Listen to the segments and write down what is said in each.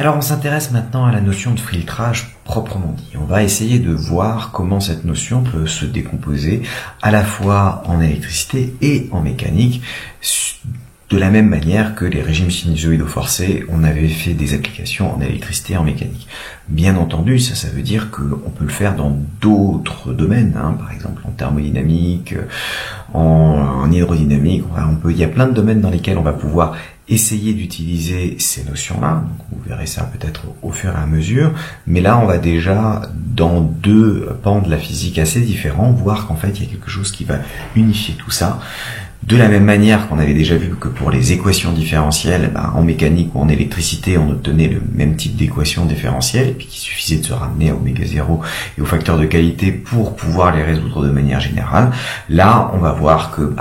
Alors on s'intéresse maintenant à la notion de filtrage proprement dit. On va essayer de voir comment cette notion peut se décomposer à la fois en électricité et en mécanique, de la même manière que les régimes sinusoïdaux forcés, on avait fait des applications en électricité et en mécanique. Bien entendu, ça veut dire qu'on peut le faire dans d'autres domaines, par exemple en thermodynamique, en hydrodynamique. Il y a plein de domaines dans lesquels on va pouvoir essayer d'utiliser ces notions-là. Donc vous verrez ça peut-être au fur et à mesure. Mais là, on va déjà, dans deux pans de la physique assez différents, voir qu'en fait, il y a quelque chose qui va unifier tout ça. De la même manière qu'on avait déjà vu que pour les équations différentielles, en mécanique ou en électricité, on obtenait le même type d'équations différentielles, et puis qu'il suffisait de se ramener à oméga 0 et au facteur de qualité pour pouvoir les résoudre de manière générale. Là, on va voir que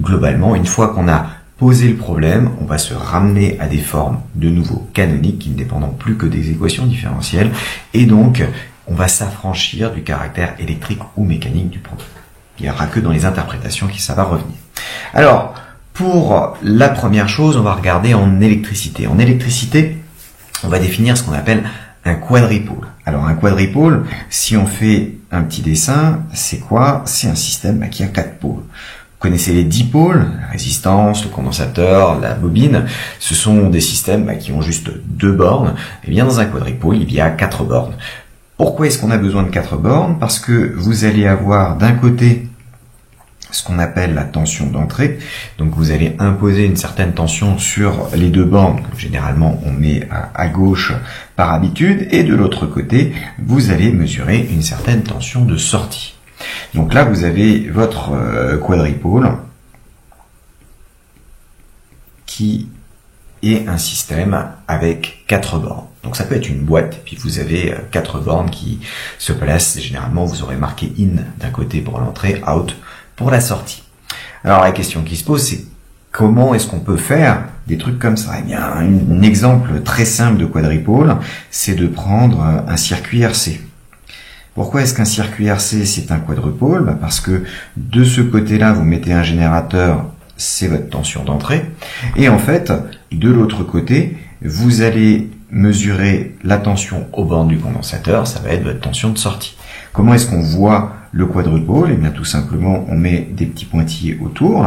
globalement, une fois qu'on a posé le problème, on va se ramener à des formes de nouveau canoniques qui ne dépendent plus que des équations différentielles, et donc on va s'affranchir du caractère électrique ou mécanique du problème. Il n'y aura que dans les interprétations que ça va revenir. Alors, pour la première chose, on va regarder en électricité. En électricité, on va définir ce qu'on appelle un quadripôle. Alors, un quadripôle, si on fait un petit dessin, c'est quoi? C'est un système qui a 4 pôles. Vous connaissez les dipôles, la résistance, le condensateur, la bobine. Ce sont des systèmes qui ont juste 2 bornes. Et bien, dans un quadripôle, il y a 4 bornes. Pourquoi est-ce qu'on a besoin de 4 bornes? Parce que vous allez avoir d'un côté ce qu'on appelle la tension d'entrée. Donc vous allez imposer une certaine tension sur les 2 bornes, que généralement on met à gauche par habitude, et de l'autre côté, vous allez mesurer une certaine tension de sortie. Donc là, vous avez votre quadripôle qui est un système avec 4 bornes. Donc ça peut être une boîte, puis vous avez 4 bornes qui se placent. Généralement, vous aurez marqué in d'un côté pour l'entrée, out pour la sortie. Alors la question qui se pose, c'est comment est-ce qu'on peut faire des trucs comme ça? Eh bien, un exemple très simple de quadripôle, c'est de prendre un circuit RC. Pourquoi est-ce qu'un circuit RC, c'est un quadrupôle? Parce que de ce côté-là, vous mettez un générateur, c'est votre tension d'entrée. Et en fait, de l'autre côté, vous allez mesurer la tension aux bornes du condensateur, ça va être votre tension de sortie. Comment est-ce qu'on voit le quadrupôle? Eh bien, tout simplement, on met des petits pointillés autour.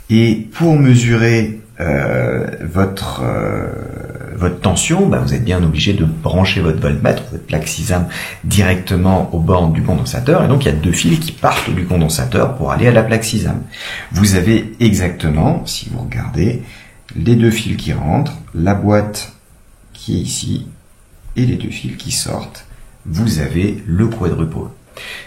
Et pour mesurer votre tension, vous êtes bien obligé de brancher votre voltmètre, votre plaque Sisam, directement aux bornes du condensateur. Et donc, il y a 2 fils qui partent du condensateur pour aller à la plaque Sisam. Vous avez exactement, si vous regardez, les 2 fils qui rentrent, la boîte qui est ici, et les 2 fils qui sortent. Vous avez le quadrupôle.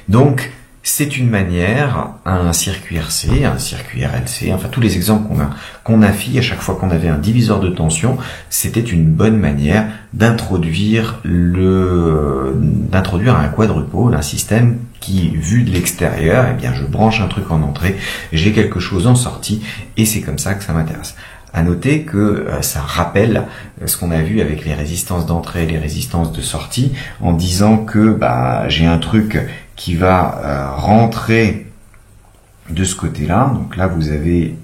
Donc, c'est une manière, un circuit RC, un circuit RLC, enfin tous les exemples qu'on a fait à chaque fois qu'on avait un diviseur de tension, c'était une bonne manière d'introduire un quadrupôle, un système qui, vu de l'extérieur, eh bien je branche un truc en entrée, j'ai quelque chose en sortie, et c'est comme ça que ça m'intéresse. À noter que ça rappelle ce qu'on a vu avec les résistances d'entrée et les résistances de sortie, en disant que j'ai un truc qui va rentrer de ce côté-là. Donc là, vous avez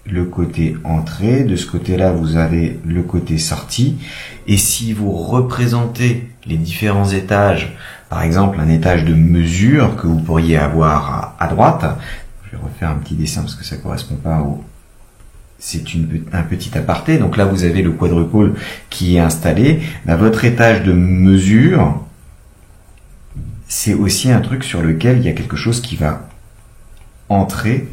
le côté entrée, de ce côté-là, vous avez le côté sortie. Et si vous représentez les différents étages, par exemple un étage de mesure que vous pourriez avoir à droite, je vais refaire un petit dessin parce que ça correspond pas au... C'est un petit aparté. Donc là, vous avez le quadrupôle qui est installé. Votre étage de mesure, c'est aussi un truc sur lequel il y a quelque chose qui va entrer.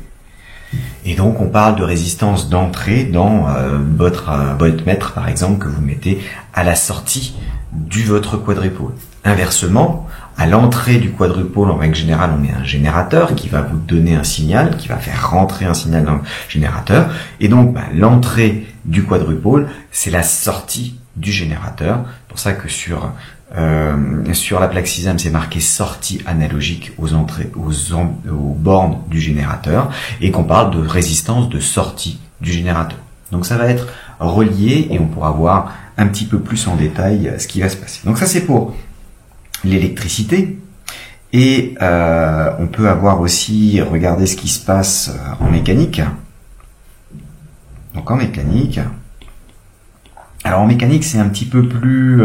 Et donc, on parle de résistance d'entrée dans votre voltmètre, par exemple, que vous mettez à la sortie de votre quadrupôle. Inversement, à l'entrée du quadrupôle, en règle générale, on met un générateur qui va vous donner un signal, qui va faire rentrer un signal dans le générateur. Et donc, l'entrée du quadrupôle, c'est la sortie du générateur. C'est pour ça que sur la plaque Sisam, c'est marqué sortie analogique aux entrées, aux bornes du générateur, et qu'on parle de résistance de sortie du générateur. Donc, ça va être relié et on pourra voir un petit peu plus en détail ce qui va se passer. Donc, ça, c'est pour l'électricité. Et on peut avoir aussi regardé ce qui se passe en mécanique. Donc en mécanique, alors en mécanique c'est un petit peu plus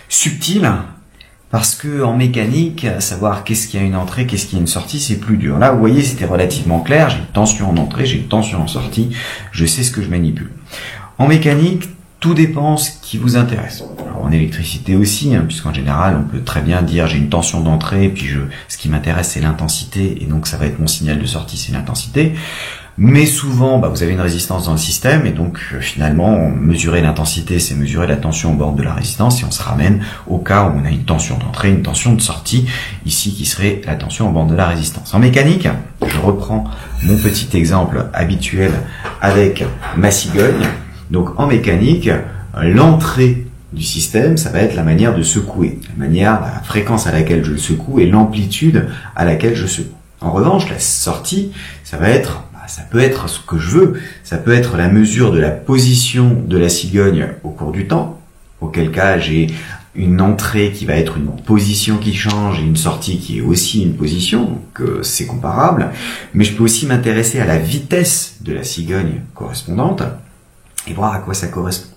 subtil, parce que en mécanique, savoir qu'est-ce qu'il y a une entrée, qu'est-ce qu'il y a une sortie, c'est plus dur. Là, vous voyez, c'était relativement clair, j'ai une tension en entrée, j'ai une tension en sortie, je sais ce que je manipule. En mécanique, tout dépend ce qui vous intéresse. Alors, en électricité aussi, puisqu'en général, on peut très bien dire j'ai une tension d'entrée, et puis ce qui m'intéresse c'est l'intensité, et donc ça va être mon signal de sortie, c'est l'intensité. Mais souvent, vous avez une résistance dans le système, et donc finalement, mesurer l'intensité, c'est mesurer la tension au bord de la résistance, et on se ramène au cas où on a une tension d'entrée, une tension de sortie, ici qui serait la tension au bord de la résistance. En mécanique, je reprends mon petit exemple habituel avec ma cigogne. Donc en mécanique, l'entrée du système, ça va être la manière de secouer, la fréquence à laquelle je le secoue et l'amplitude à laquelle je secoue. En revanche, la sortie, ça peut être ce que je veux, ça peut être la mesure de la position de la cigogne au cours du temps, auquel cas j'ai une entrée qui va être une position qui change et une sortie qui est aussi une position, donc c'est comparable, mais je peux aussi m'intéresser à la vitesse de la cigogne correspondante et voir à quoi ça correspond.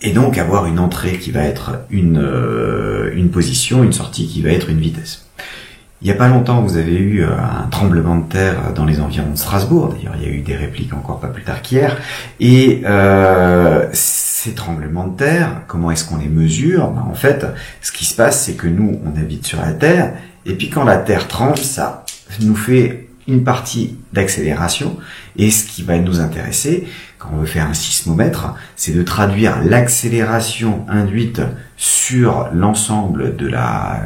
Et donc avoir une entrée qui va être une position, une sortie qui va être une vitesse. Il n'y a pas longtemps, vous avez eu un tremblement de terre dans les environs de Strasbourg. D'ailleurs, il y a eu des répliques encore pas plus tard qu'hier. Et ces tremblements de terre, comment est-ce qu'on les mesure ? En fait, ce qui se passe, c'est que nous, on habite sur la Terre. Et puis quand la Terre tremble, ça nous fait une partie d'accélération. Et ce qui va nous intéresser, quand on veut faire un sismomètre, c'est de traduire l'accélération induite sur l'ensemble de la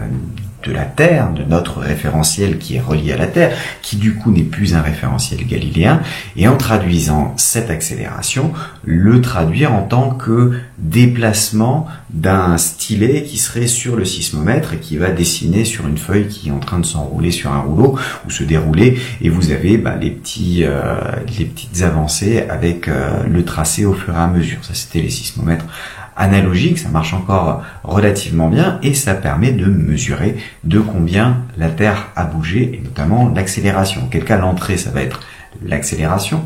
Terre, de notre référentiel qui est relié à la Terre, qui du coup n'est plus un référentiel galiléen, et en traduisant cette accélération, le traduire en tant que déplacement d'un stylet qui serait sur le sismomètre et qui va dessiner sur une feuille qui est en train de s'enrouler sur un rouleau ou se dérouler, et vous avez les petites avancées avec le tracé au fur et à mesure. Ça, c'était les sismomètres analogique, ça marche encore relativement bien et ça permet de mesurer de combien la Terre a bougé et notamment l'accélération. En quel cas l'entrée ça va être l'accélération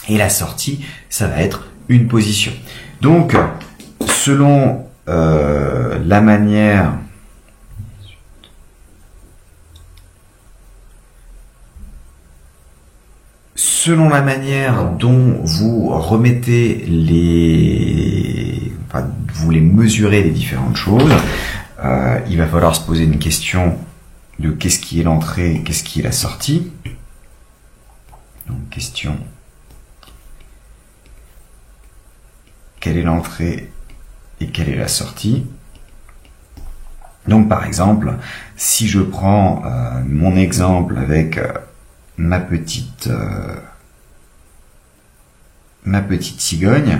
et la sortie ça va être une position. Donc selon la manière dont vous remettez vous voulez mesurer les différentes choses, il va falloir se poser une question de qu'est-ce qui est l'entrée, qu'est-ce qui est la sortie. Donc question, quelle est l'entrée et quelle est la sortie. Donc par exemple, si je prends mon exemple avec ma petite cigogne,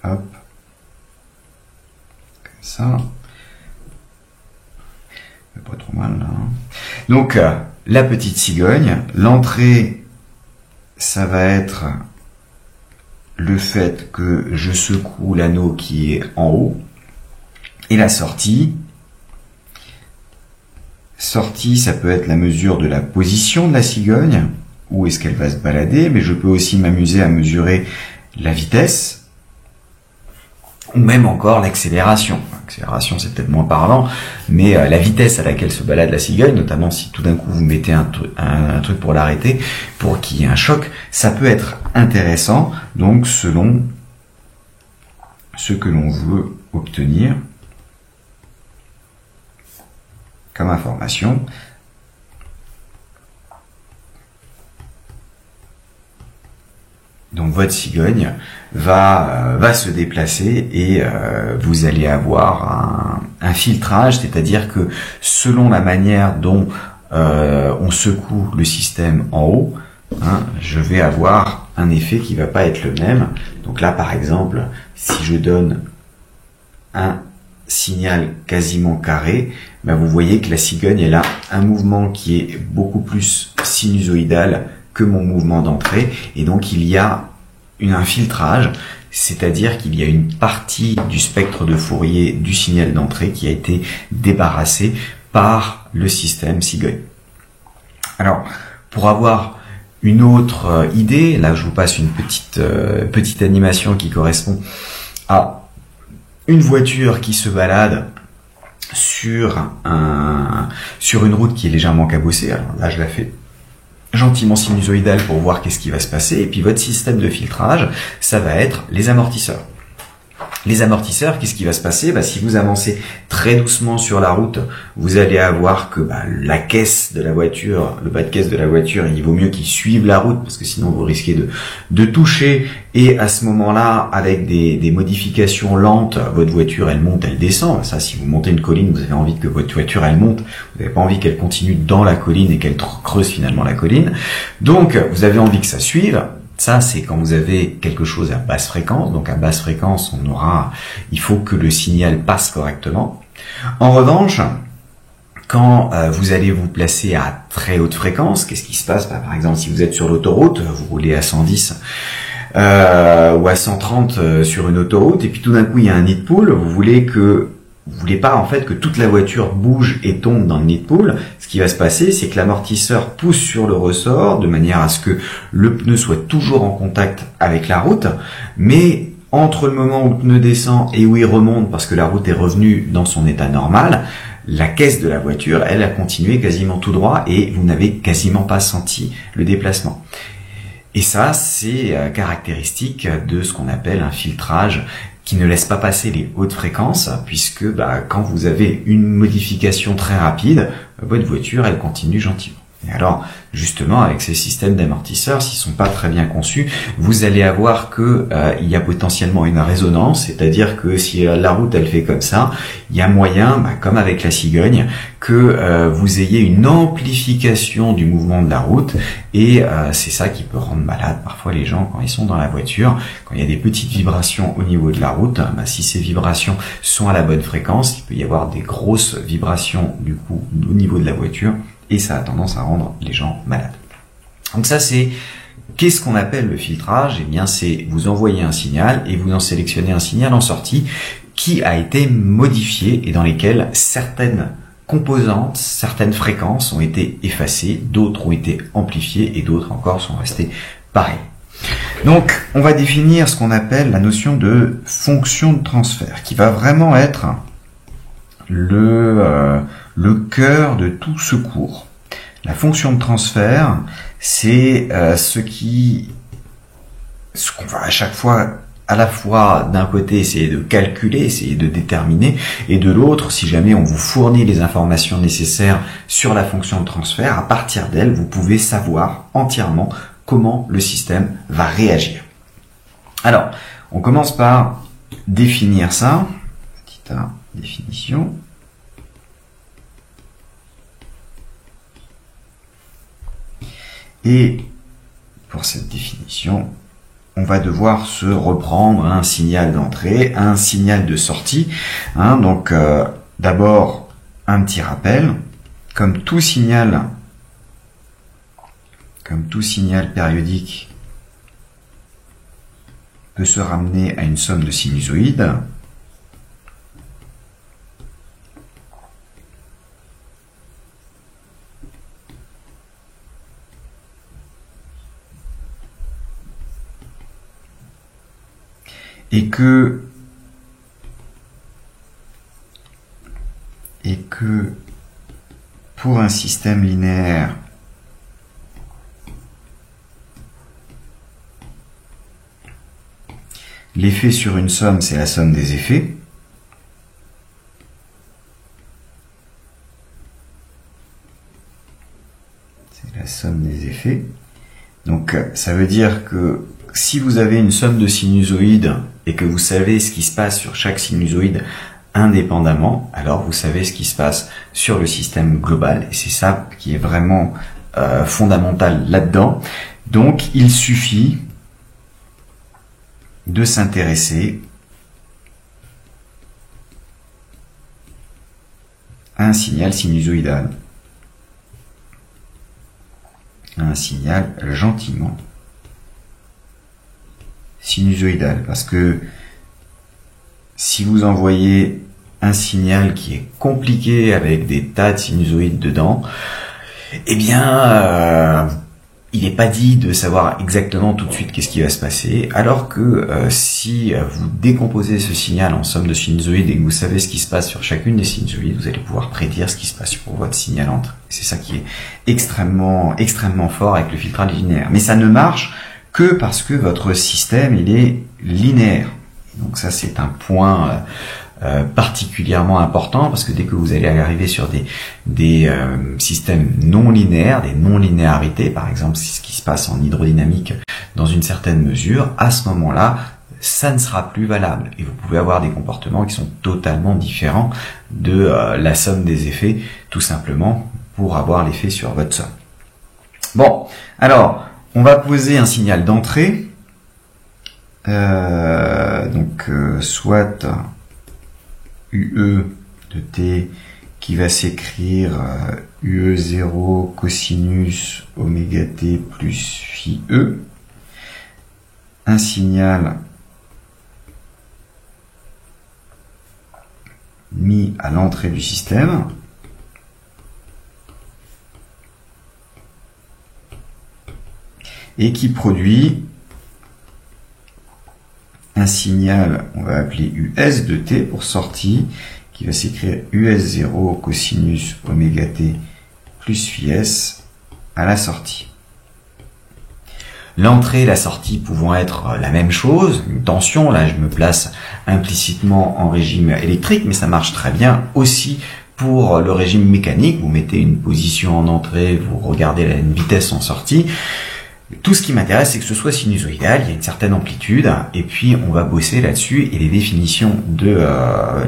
hop, comme ça, pas trop mal là. Donc la petite cigogne, l'entrée, ça va être le fait que je secoue l'anneau qui est en haut, et la sortie, ça peut être la mesure de la position de la cigogne, où est-ce qu'elle va se balader, mais je peux aussi m'amuser à mesurer la vitesse, ou même encore l'accélération. L'accélération, c'est peut-être moins parlant, mais la vitesse à laquelle se balade la cigogne, notamment si tout d'un coup vous mettez un truc pour l'arrêter, pour qu'il y ait un choc, ça peut être intéressant, donc selon ce que l'on veut obtenir comme information. Donc votre cigogne va se déplacer et vous allez avoir un filtrage, c'est-à-dire que selon la manière dont on secoue le système en haut, je vais avoir un effet qui va pas être le même. Donc là par exemple, si je donne un signal quasiment carré, vous voyez que la cigogne elle a un mouvement qui est beaucoup plus sinusoïdal que mon mouvement d'entrée, et donc il y a un filtrage, c'est-à-dire qu'il y a une partie du spectre de Fourier du signal d'entrée qui a été débarrassée par le système cigogne. Alors, pour avoir une autre idée, là je vous passe une petite animation qui correspond à une voiture qui se balade sur une route qui est légèrement cabossée. Alors là je la fais gentiment sinusoïdale pour voir qu'est-ce qui va se passer. Et puis votre système de filtrage, ça va être les amortisseurs. Les amortisseurs, qu'est-ce qui va se passer? Si vous avancez très doucement sur la route, vous allez avoir que la caisse de la voiture, le bas de caisse de la voiture, il vaut mieux qu'il suive la route parce que sinon vous risquez de toucher. Et à ce moment-là, avec des modifications lentes, votre voiture elle monte, elle descend. Ça, si vous montez une colline, vous avez envie que votre voiture elle monte. Vous n'avez pas envie qu'elle continue dans la colline et qu'elle creuse finalement la colline. Donc, vous avez envie que ça suive. Ça, c'est quand vous avez quelque chose à basse fréquence. Donc, à basse fréquence, il faut que le signal passe correctement. En revanche, quand vous allez vous placer à très haute fréquence, qu'est-ce qui se passe? Par exemple, si vous êtes sur l'autoroute, vous roulez à 110 ou à 130 sur une autoroute, et puis tout d'un coup, il y a un nid de poule, vous voulez pas en fait que toute la voiture bouge et tombe dans le nid de poule. Ce qui va se passer, c'est que l'amortisseur pousse sur le ressort de manière à ce que le pneu soit toujours en contact avec la route, mais entre le moment où le pneu descend et où il remonte parce que la route est revenue dans son état normal, la caisse de la voiture, elle a continué quasiment tout droit et vous n'avez quasiment pas senti le déplacement. Et ça, c'est caractéristique de ce qu'on appelle un filtrage qui ne laisse pas passer les hautes fréquences, puisque quand vous avez une modification très rapide, votre voiture, elle continue gentiment. Et alors, justement, avec ces systèmes d'amortisseurs, s'ils sont pas très bien conçus, vous allez avoir que il y a potentiellement une résonance, c'est-à-dire que si la route elle fait comme ça, il y a moyen, comme avec la cigogne, que vous ayez une amplification du mouvement de la route, et c'est ça qui peut rendre malade parfois les gens quand ils sont dans la voiture, quand il y a des petites vibrations au niveau de la route. Si ces vibrations sont à la bonne fréquence, il peut y avoir des grosses vibrations du coup au niveau de la voiture. Et ça a tendance à rendre les gens malades. Donc ça, qu'est-ce qu'on appelle le filtrage? Eh bien, c'est vous envoyez un signal et vous en sélectionnez un signal en sortie qui a été modifié et dans lesquels certaines composantes, certaines fréquences ont été effacées, d'autres ont été amplifiées et d'autres encore sont restées pareilles. Donc, on va définir ce qu'on appelle la notion de fonction de transfert, qui va vraiment être le cœur de tout ce cours. La fonction de transfert, c'est ce qu'on va à chaque fois, à la fois d'un côté essayer de calculer, essayer de déterminer, et de l'autre, si jamais on vous fournit les informations nécessaires sur la fonction de transfert, à partir d'elle, vous pouvez savoir entièrement comment le système va réagir. Alors, on commence par définir ça. Petite définition. Et pour cette définition, on va devoir se reprendre un signal d'entrée, un signal de sortie. Donc d'abord un petit rappel, comme tout signal périodique peut se ramener à une somme de sinusoïdes. Et que pour un système linéaire, l'effet sur une somme, c'est la somme des effets. C'est la somme des effets. Donc, ça veut dire que si vous avez une somme de sinusoïdes et que vous savez ce qui se passe sur chaque sinusoïde indépendamment, alors vous savez ce qui se passe sur le système global. Et c'est ça qui est vraiment fondamental là-dedans. Donc, il suffit de s'intéresser à un signal sinusoïdal, à un signal gentiment sinusoïdal, parce que si vous envoyez un signal qui est compliqué avec des tas de sinusoïdes dedans, eh bien il n'est pas dit de savoir exactement tout de suite qu'est-ce qui va se passer, alors que si vous décomposez ce signal en somme de sinusoïdes et que vous savez ce qui se passe sur chacune des sinusoïdes, vous allez pouvoir prédire ce qui se passe pour votre signal entrée. C'est ça qui est extrêmement fort avec le filtrage linéaire. Mais ça ne marche que parce que votre système il est linéaire. Donc ça c'est un point particulièrement important, parce que dès que vous allez arriver sur des systèmes non linéaires, des non-linéarités, par exemple c'est ce qui se passe en hydrodynamique dans une certaine mesure, à ce moment-là, ça ne sera plus valable. Et vous pouvez avoir des comportements qui sont totalement différents de la somme des effets, tout simplement pour avoir l'effet sur votre somme. Bon, alors, on va poser un signal d'entrée, soit UE de t qui va s'écrire UE0 cosinus oméga t plus phi e, un signal mis à l'entrée du système, et qui produit un signal, on va appeler US de t pour sortie, qui va s'écrire US0 cosinus oméga t plus phi s à la sortie. L'entrée et la sortie pouvant être la même chose, une tension, là je me place implicitement en régime électrique, mais ça marche très bien aussi pour le régime mécanique. Vous mettez une position en entrée, vous regardez une vitesse en sortie. Tout ce qui m'intéresse, c'est que ce soit sinusoïdal, il y a une certaine amplitude, et puis on va bosser là-dessus, et les définitions de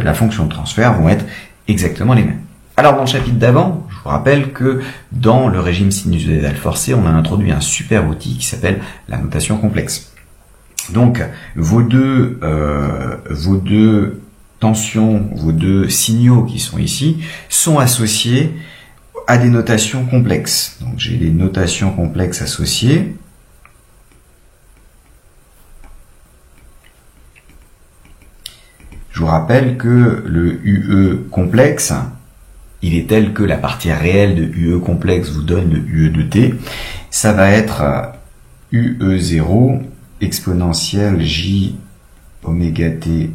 la fonction de transfert vont être exactement les mêmes. Alors dans le chapitre d'avant, je vous rappelle que dans le régime sinusoïdal forcé, on a introduit un super outil qui s'appelle la notation complexe. Donc vos deux tensions, vos deux signaux qui sont ici, sont associés à des notations complexes. Donc j'ai les notations complexes associées. Je vous rappelle que le UE complexe, il est tel que la partie réelle de UE complexe vous donne le UE de t. Ça va être UE0 exponentielle j oméga t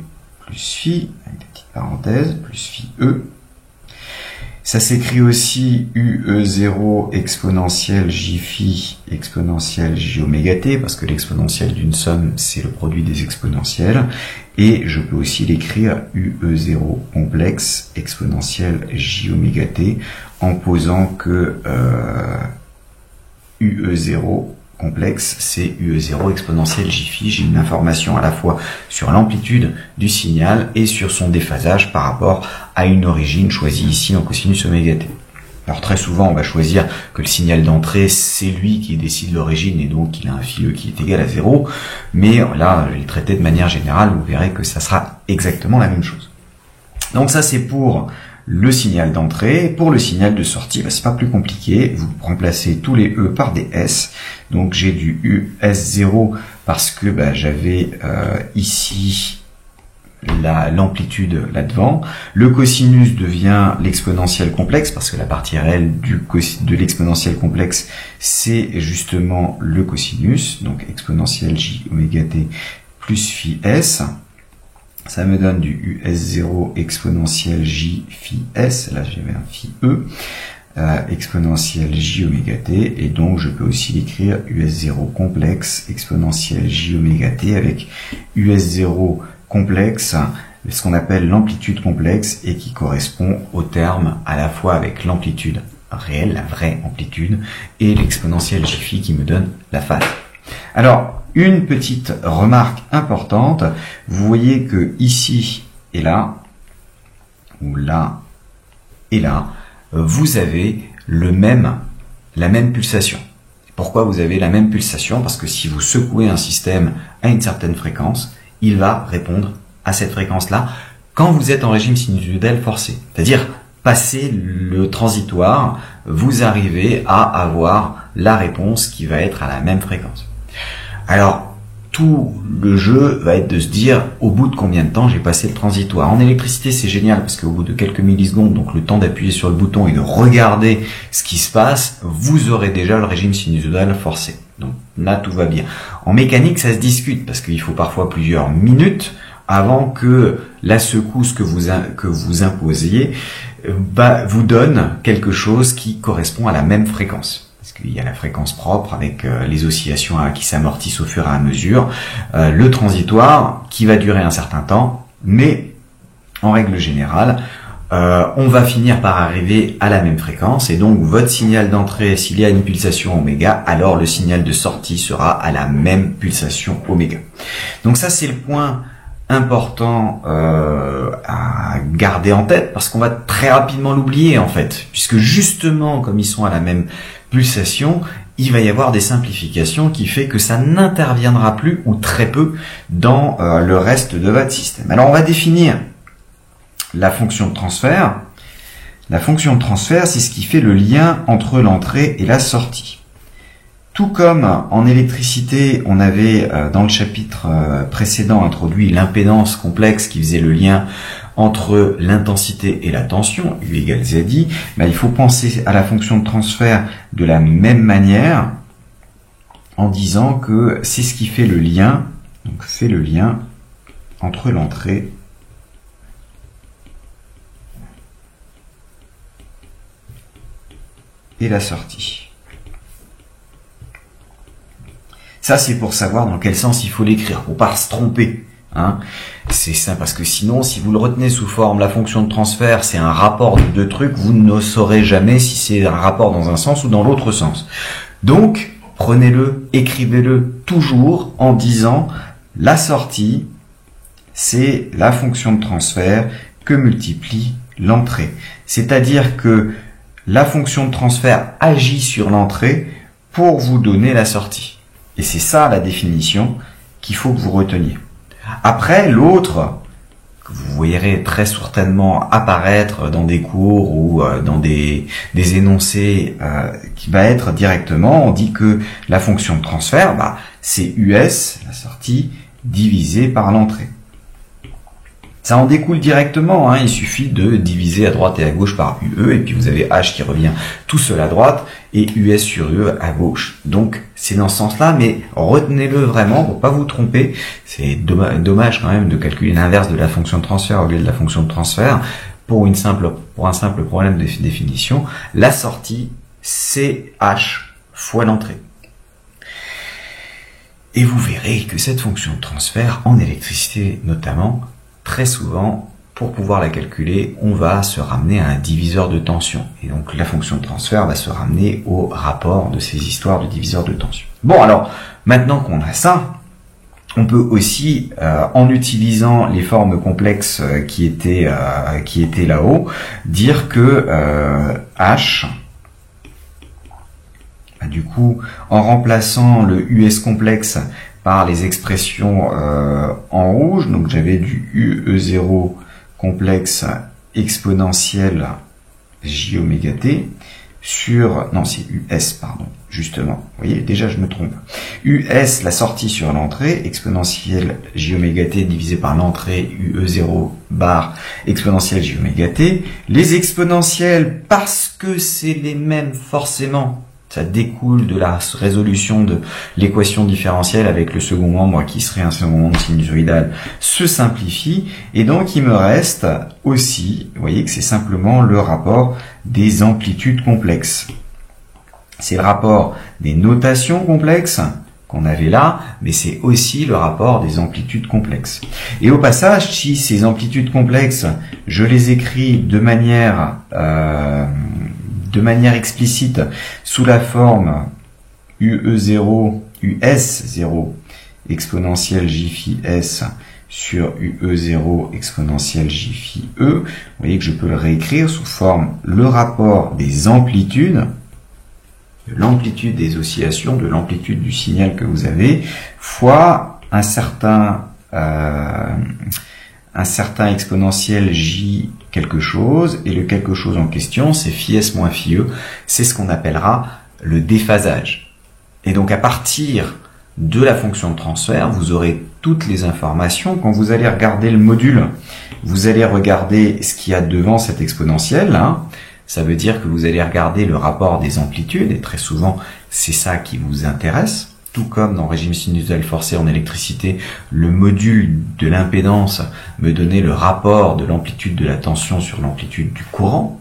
plus phi, avec des petites parenthèses, plus phi e. Ça s'écrit aussi UE0 exponentielle j phi exponentielle j oméga t, parce que l'exponentielle d'une somme, c'est le produit des exponentielles. Et je peux aussi l'écrire UE0 complexe exponentielle j oméga t, en posant que UE0 complexe, c'est UE0 exponentielle j phi. J'ai une information à la fois sur l'amplitude du signal et sur son déphasage par rapport à une origine choisie ici en cosinus oméga t. Alors très souvent, on va choisir que le signal d'entrée, c'est lui qui décide l'origine et donc il a un phi e qui est égal à 0. Mais là, je vais le traiter de manière générale, vous verrez que ça sera exactement la même chose. Donc ça, c'est pour le signal d'entrée. Pour le signal de sortie, c'est pas plus compliqué. Vous remplacez tous les E par des S. Donc j'ai du US0 parce que j'avais ici l'amplitude là-devant. Le cosinus devient l'exponentielle complexe parce que la partie réelle de l'exponentielle complexe, c'est justement le cosinus. Donc exponentielle j oméga t plus phi s. Ça me donne du US0 exponentielle j phi s. Là, j'avais un phi e. Exponentielle j oméga t. Et donc, je peux aussi l'écrire US0 complexe exponentielle j oméga t avec US0 complexe, ce qu'on appelle l'amplitude complexe et qui correspond au terme à la fois avec l'amplitude réelle, la vraie amplitude, et l'exponentielle j phi qui me donne la phase. Alors, une petite remarque importante, vous voyez que ici et là, ou là et là, vous avez la même pulsation. Pourquoi vous avez la même pulsation? Parce que si vous secouez un système à une certaine fréquence, il va répondre à cette fréquence-là quand vous êtes en régime sinusoïdal forcé. C'est-à-dire, passer le transitoire, vous arrivez à avoir la réponse qui va être à la même fréquence. Alors, tout le jeu va être de se dire au bout de combien de temps j'ai passé le transitoire. En électricité, c'est génial parce qu'au bout de quelques millisecondes, donc le temps d'appuyer sur le bouton et de regarder ce qui se passe, vous aurez déjà le régime sinusoïdal forcé. Donc là, tout va bien. En mécanique, ça se discute parce qu'il faut parfois plusieurs minutes avant que la secousse que vous imposiez vous donne quelque chose qui correspond à la même fréquence. Parce qu'il y a la fréquence propre avec les oscillations qui s'amortissent au fur et à mesure, le transitoire qui va durer un certain temps, mais en règle générale, on va finir par arriver à la même fréquence, et donc votre signal d'entrée, s'il y a une pulsation oméga, alors le signal de sortie sera à la même pulsation oméga. Donc ça, c'est le point important à garder en tête, parce qu'on va très rapidement l'oublier en fait, puisque justement, comme ils sont à la même pulsation, il va y avoir des simplifications qui fait que ça n'interviendra plus ou très peu dans le reste de votre système. Alors on va définir la fonction de transfert. La fonction de transfert, c'est ce qui fait le lien entre l'entrée et la sortie. Tout comme en électricité, on avait dans le chapitre précédent introduit l'impédance complexe qui faisait le lien entre l'intensité et la tension, U égale ZI, il faut penser à la fonction de transfert de la même manière en disant que c'est ce qui fait le lien, donc fait le lien entre l'entrée et la sortie. Ça, c'est pour savoir dans quel sens il faut l'écrire, pour pas se tromper. C'est ça, parce que sinon, si vous le retenez sous forme, la fonction de transfert, c'est un rapport de deux trucs, vous ne saurez jamais si c'est un rapport dans un sens ou dans l'autre sens. Donc, prenez-le, écrivez-le toujours en disant la sortie, c'est la fonction de transfert que multiplie l'entrée. C'est-à-dire que la fonction de transfert agit sur l'entrée pour vous donner la sortie. Et c'est ça la définition qu'il faut que vous reteniez. Après, l'autre, que vous verrez très certainement apparaître dans des cours ou dans des énoncés, qui va être directement, on dit que la fonction de transfert, c'est US, la sortie, divisé par l'entrée. Ça en découle directement, il suffit de diviser à droite et à gauche par UE, et puis vous avez H qui revient tout seul à droite, et US sur UE à gauche. Donc c'est dans ce sens-là, mais retenez-le vraiment pour pas vous tromper. C'est dommage quand même de calculer l'inverse de la fonction de transfert au lieu de la fonction de transfert pour un simple problème de définition. La sortie, c'est H fois l'entrée. Et vous verrez que cette fonction de transfert, en électricité notamment, très souvent, pour pouvoir la calculer, on va se ramener à un diviseur de tension. Et donc la fonction de transfert va se ramener au rapport de ces histoires de diviseur de tension. Bon, alors, maintenant qu'on a ça, on peut aussi, en utilisant les formes complexes qui étaient là-haut, dire que H, du coup, en remplaçant le US complexe par les expressions en rouge, donc j'avais du UE0 complexe exponentiel j oméga t sur, non c'est US pardon, justement, vous voyez, déjà je me trompe, US la sortie sur l'entrée, exponentielle j oméga t divisé par l'entrée UE0 bar exponentielle j oméga t, les exponentielles parce que c'est les mêmes forcément, ça découle de la résolution de l'équation différentielle avec le second membre qui serait un second membre sinusoïdal, se simplifie. Et donc, il me reste aussi, vous voyez que c'est simplement le rapport des amplitudes complexes. C'est le rapport des notations complexes qu'on avait là, mais c'est aussi le rapport des amplitudes complexes. Et au passage, si ces amplitudes complexes, je les écris de manière explicite sous la forme UE0, US0 exponentielle j phi s sur UE0 exponentielle j phi e. Vous voyez que je peux le réécrire sous forme le rapport des amplitudes, de l'amplitude des oscillations, de l'amplitude du signal que vous avez, fois un certain exponentiel j quelque chose, et le quelque chose en question, c'est phi s moins phi e, c'est ce qu'on appellera le déphasage. Et donc à partir de la fonction de transfert, vous aurez toutes les informations. Quand vous allez regarder le module, vous allez regarder ce qu'il y a devant cette exponentielle, hein. Ça veut dire que vous allez regarder le rapport des amplitudes, et très souvent, c'est ça qui vous intéresse. Tout comme dans régime sinusoïdal forcé en électricité, le module de l'impédance me donnait le rapport de l'amplitude de la tension sur l'amplitude du courant.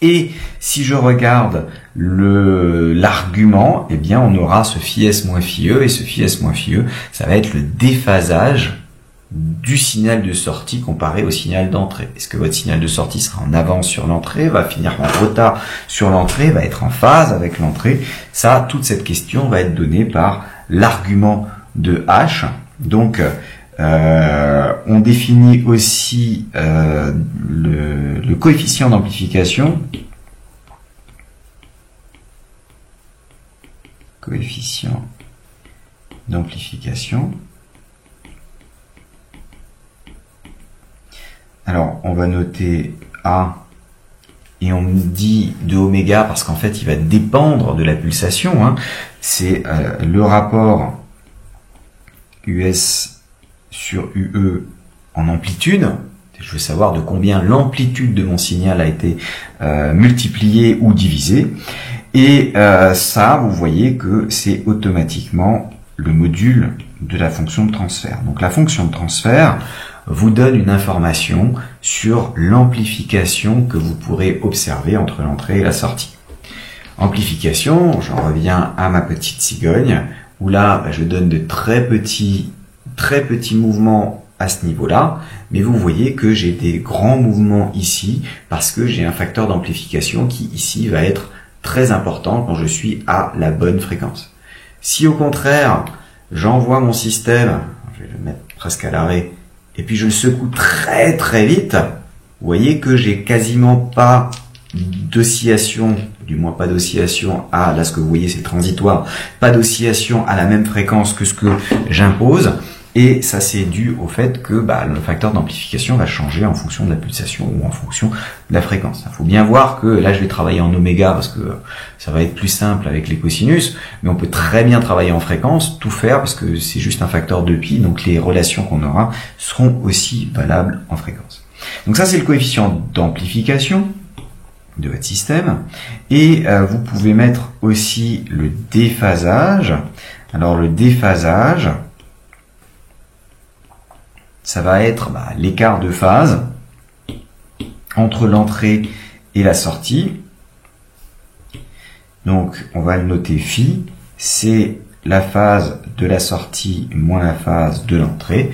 Et si je regarde l'argument, eh bien on aura ce phi s moins phi e, et ce phi s moins phi e, ça va être le déphasage du signal de sortie comparé au signal d'entrée. Est-ce que votre signal de sortie sera en avance sur l'entrée, va finir en retard sur l'entrée, va être en phase avec l'entrée? Ça, toute cette question va être donnée par l'argument de H. Donc, on définit aussi le coefficient d'amplification. Coefficient d'amplification. Alors, on va noter A, et on dit de oméga parce qu'en fait, il va dépendre de la pulsation, hein. C'est le rapport US sur UE en amplitude. Je veux savoir de combien l'amplitude de mon signal a été multipliée ou divisée. Et ça, vous voyez que c'est automatiquement le module de la fonction de transfert. Donc la fonction de transfert vous donne une information sur l'amplification que vous pourrez observer entre l'entrée et la sortie. Amplification, j'en reviens à ma petite cigogne, où là, je donne de très petits mouvements à ce niveau-là, mais vous voyez que j'ai des grands mouvements ici, parce que j'ai un facteur d'amplification qui ici va être très important quand je suis à la bonne fréquence. Si au contraire, j'envoie mon système, je vais le mettre presque à l'arrêt, et puis je le secoue très très vite, vous voyez que j'ai quasiment pas d'oscillation, du moins pas d'oscillation à, là ce que vous voyez c'est transitoire, pas d'oscillation à la même fréquence que ce que j'impose, et ça c'est dû au fait que le facteur d'amplification va changer en fonction de la pulsation ou en fonction de la fréquence. Il faut bien voir que là je vais travailler en oméga parce que ça va être plus simple avec les cosinus, mais on peut très bien travailler en fréquence, tout faire parce que c'est juste un facteur de pi, donc les relations qu'on aura seront aussi valables en fréquence. Donc ça c'est le coefficient d'amplification de votre système, et vous pouvez mettre aussi le déphasage. Alors le déphasage, ça va être l'écart de phase entre l'entrée et la sortie. Donc on va le noter phi, c'est la phase de la sortie moins la phase de l'entrée.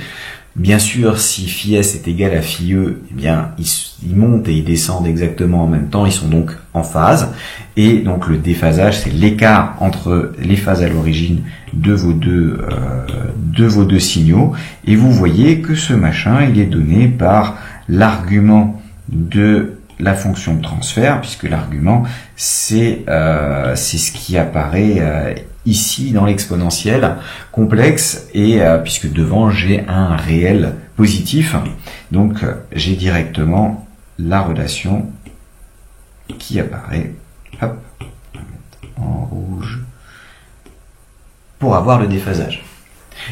Bien sûr, si phi s est égal à phi e, eh bien ils montent et ils descendent exactement en même temps, ils sont donc en phase. Et donc le déphasage, c'est l'écart entre les phases à l'origine de vos deux signaux. Et vous voyez que ce machin, il est donné par l'argument de la fonction de transfert, puisque l'argument, c'est ce qui apparaît ici dans l'exponentielle complexe, et puisque devant j'ai un réel positif, donc j'ai directement la relation qui apparaît, hop, en rouge, pour avoir le déphasage.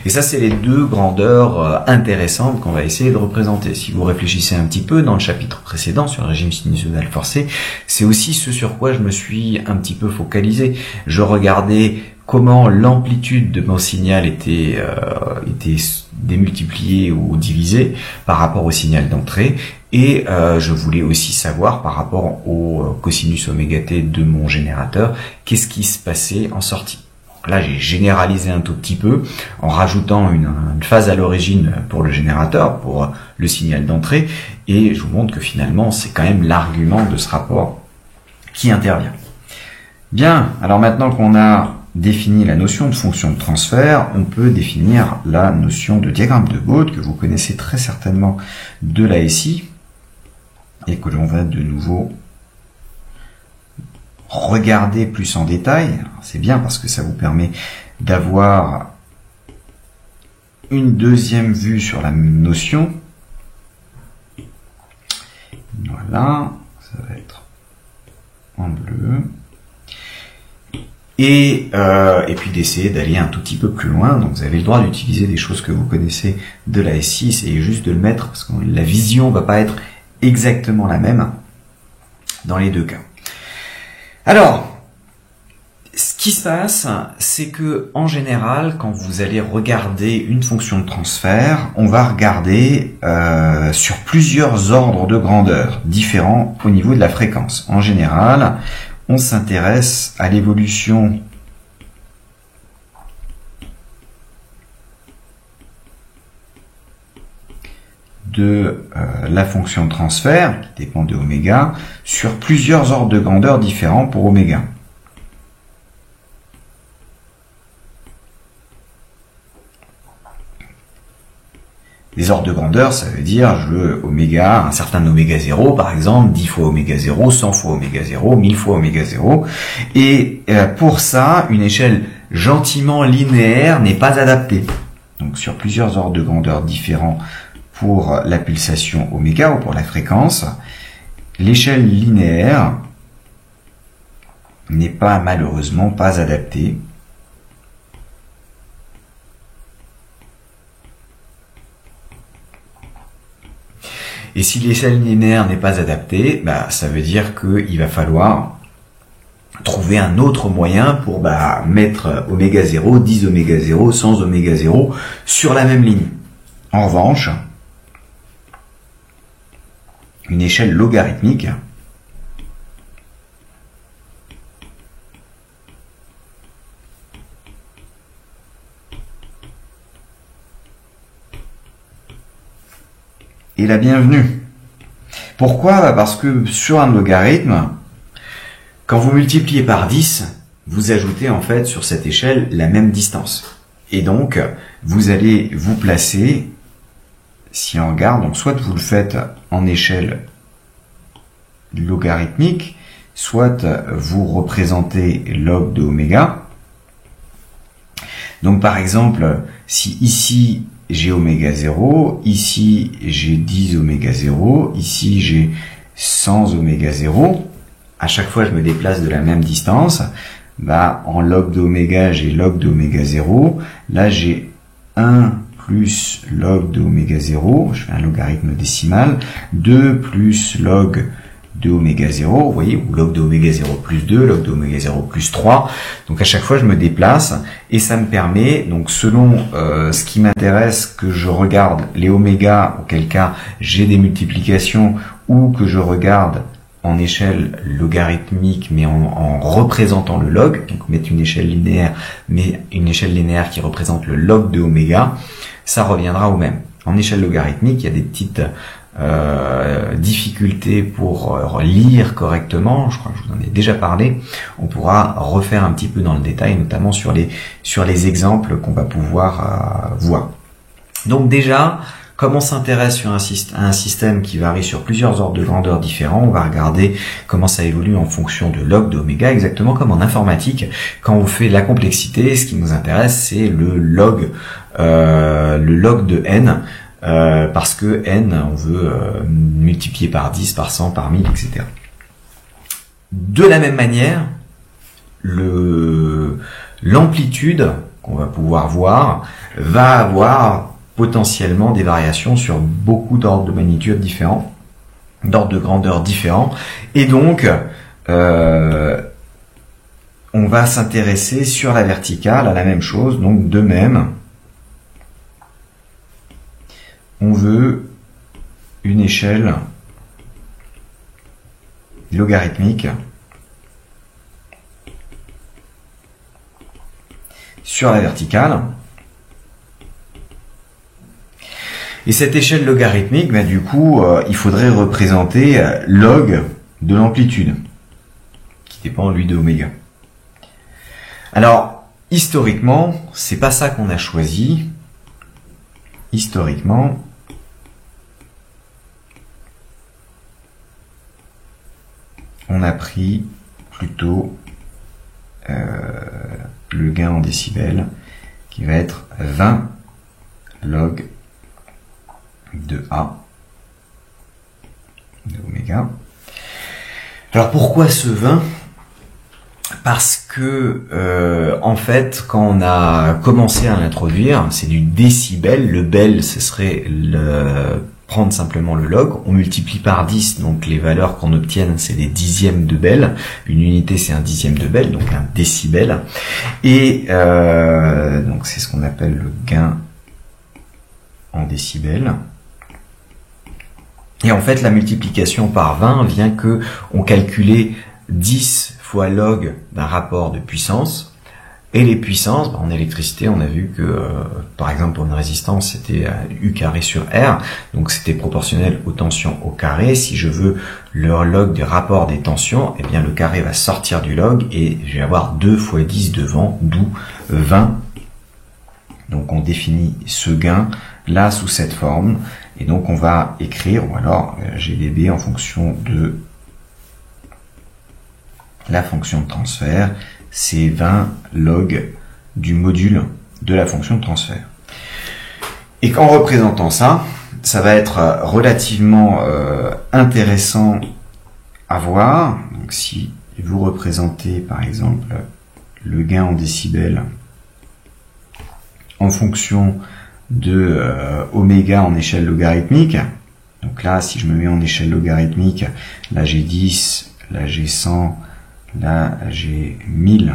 Et ça, c'est les deux grandeurs intéressantes qu'on va essayer de représenter. Si vous réfléchissez un petit peu dans le chapitre précédent sur le régime sinusoïdal forcé, c'est aussi ce sur quoi je me suis un petit peu focalisé. Je regardais comment l'amplitude de mon signal était démultipliée ou divisée par rapport au signal d'entrée, et je voulais aussi savoir par rapport au cosinus oméga t de mon générateur, qu'est-ce qui se passait en sortie. Là, j'ai généralisé un tout petit peu en rajoutant une phase à l'origine pour le générateur, pour le signal d'entrée, et je vous montre que finalement, c'est quand même l'argument de ce rapport qui intervient. Bien, alors maintenant qu'on a défini la notion de fonction de transfert, on peut définir la notion de diagramme de Bode, que vous connaissez très certainement de la SI, et que l'on va de nouveau regarder plus en détail. C'est bien parce que ça vous permet d'avoir une deuxième vue sur la notion. Voilà, ça va être en bleu. et puis d'essayer d'aller un tout petit peu plus loin. Donc vous avez le droit d'utiliser des choses que vous connaissez de la SI, essayez juste de le mettre, parce que la vision va pas être exactement la même dans les deux cas. Alors, ce qui se passe, c'est que en général, quand vous allez regarder une fonction de transfert, on va regarder sur plusieurs ordres de grandeur différents au niveau de la fréquence. En général, on s'intéresse à l'évolution de la fonction de transfert, qui dépend de oméga, sur plusieurs ordres de grandeur différents pour oméga. Les ordres de grandeur, ça veut dire je veux oméga, un certain oméga 0 par exemple, 10 fois oméga 0, 100 fois oméga 0, 1000 fois oméga 0. Et pour ça, une échelle gentiment linéaire n'est pas adaptée. Donc sur plusieurs ordres de grandeur différents pour la pulsation oméga ou pour la fréquence, l'échelle linéaire n'est pas malheureusement pas adaptée. Et si l'échelle linéaire n'est pas adaptée, ça veut dire qu'il va falloir trouver un autre moyen pour mettre oméga 0, 10 oméga 0, 100 oméga 0 sur la même ligne. En revanche, une échelle logarithmique est la bienvenue. Pourquoi? Parce que sur un logarithme, quand vous multipliez par 10, vous ajoutez en fait sur cette échelle la même distance. Et donc, vous allez vous placer, si on regarde, donc soit vous le faites en échelle logarithmique, soit vous représentez log de oméga. Donc par exemple, si ici j'ai oméga 0, ici j'ai 10 oméga 0, ici j'ai 100 oméga 0, à chaque fois je me déplace de la même distance, en log d'oméga j'ai log d'oméga 0, là j'ai 1 plus log de oméga 0, je fais un logarithme décimal, 2 plus log de oméga 0, vous voyez, ou log de oméga 0 plus 2, log de oméga 0 plus 3. Donc à chaque fois, je me déplace et ça me permet, donc selon ce qui m'intéresse, que je regarde les oméga, auquel cas j'ai des multiplications, ou que je regarde en échelle logarithmique, mais en représentant le log, donc mettre une échelle linéaire, mais une échelle linéaire qui représente le log de oméga, ça reviendra au même. En échelle logarithmique, il y a des petites difficultés pour lire correctement, je crois que je vous en ai déjà parlé. On pourra refaire un petit peu dans le détail, notamment sur les exemples qu'on va pouvoir voir. Donc déjà, comme on s'intéresse sur un système qui varie sur plusieurs ordres de grandeur différents, on va regarder comment ça évolue en fonction de log d'oméga, exactement comme en informatique. Quand on fait la complexité, ce qui nous intéresse, c'est le log de n, parce que n, on veut multiplier par 10, par 100, par 1000, etc. De la même manière, l'amplitude qu'on va pouvoir voir va avoir potentiellement des variations sur beaucoup d'ordres de magnitude différents, d'ordres de grandeur différents, et donc on va s'intéresser sur la verticale à la même chose. Donc de même, on veut une échelle logarithmique sur la verticale. Et cette échelle logarithmique, du coup, il faudrait représenter log de l'amplitude, qui dépend, lui, de oméga. Alors, historiquement, c'est pas ça qu'on a choisi. Historiquement, on a pris plutôt le gain en décibels, qui va être 20 log de A de oméga. Alors pourquoi ce 20? Parce que en fait, quand on a commencé à l'introduire, c'est du décibel. Le bel, ce serait prendre simplement le log. On multiplie par 10, donc les valeurs qu'on obtienne, c'est des dixièmes de bel. Une unité, c'est un dixième de bel, donc un décibel. Et donc c'est ce qu'on appelle le gain en décibels. Et en fait, la multiplication par 20 vient que on calculait 10 fois log d'un rapport de puissance. Et les puissances, en électricité, on a vu que, par exemple, pour une résistance, c'était U carré sur R. Donc, c'était proportionnel aux tensions au carré. Si je veux le log du rapport des tensions, eh bien, le carré va sortir du log et je vais avoir 2 fois 10 devant, d'où 20. Donc, on définit ce gain là sous cette forme. Et donc, on va écrire, ou alors GdB en fonction de la fonction de transfert, c'est 20 log du module de la fonction de transfert. Et qu'en représentant ça, ça va être relativement intéressant à voir. Donc si vous représentez par exemple le gain en décibels en fonction de oméga en échelle logarithmique, donc là si je me mets en échelle logarithmique, là j'ai 10, là j'ai 100, là j'ai 1000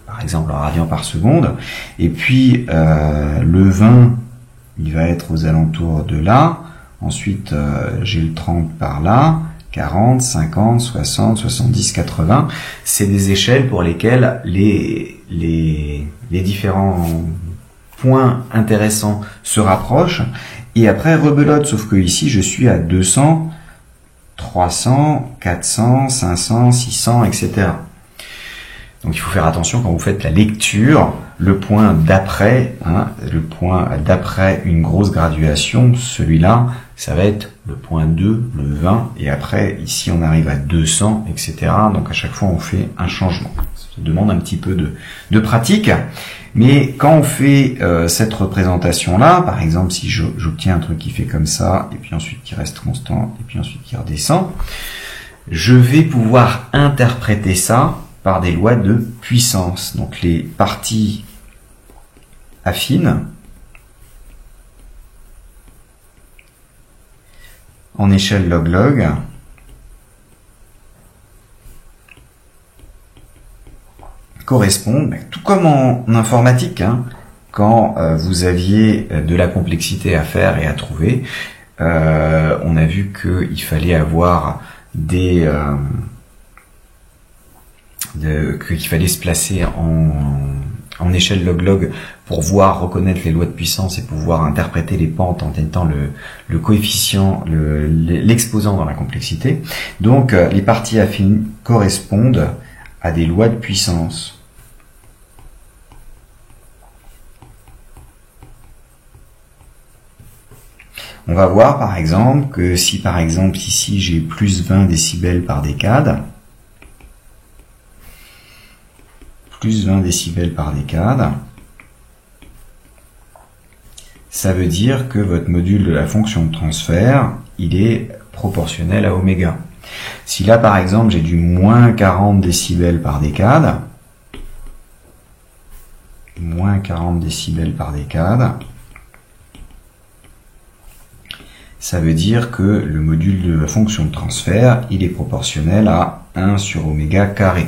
par exemple en radians par seconde, et puis le 20 il va être aux alentours de là, ensuite j'ai le 30 par là, 40, 50, 60, 70, 80, c'est des échelles pour lesquelles les différents points intéressants se rapprochent, et après rebelote, sauf que ici je suis à 200, 300, 400, 500, 600, etc. Donc il faut faire attention quand vous faites la lecture, le point d'après, le point d'après une grosse graduation, celui-là, ça va être le point 2, le 20, et après ici on arrive à 200, etc. Donc à chaque fois on fait un changement. Ça demande un petit peu de pratique, mais quand on fait cette représentation-là, par exemple si j'obtiens un truc qui fait comme ça, et puis ensuite qui reste constant, et puis ensuite qui redescend, je vais pouvoir interpréter ça par des lois de puissance. Donc les parties affines en échelle log-log correspondent, tout comme en informatique, quand vous aviez de la complexité à faire et à trouver, on a vu qu'il fallait avoir qu'il fallait se placer en échelle log-log pour reconnaître les lois de puissance et pouvoir interpréter les pentes en étant le coefficient, l'exposant dans la complexité. Donc les parties affines correspondent à des lois de puissance. On va voir par exemple que si par exemple ici j'ai plus 20 décibels par décade, plus 20 décibels par décade, ça veut dire que votre module de la fonction de transfert, il est proportionnel à oméga. Si là par exemple j'ai du moins 40 décibels par décade, moins 40 décibels par décade, ça veut dire que le module de la fonction de transfert, il est proportionnel à 1 sur oméga carré.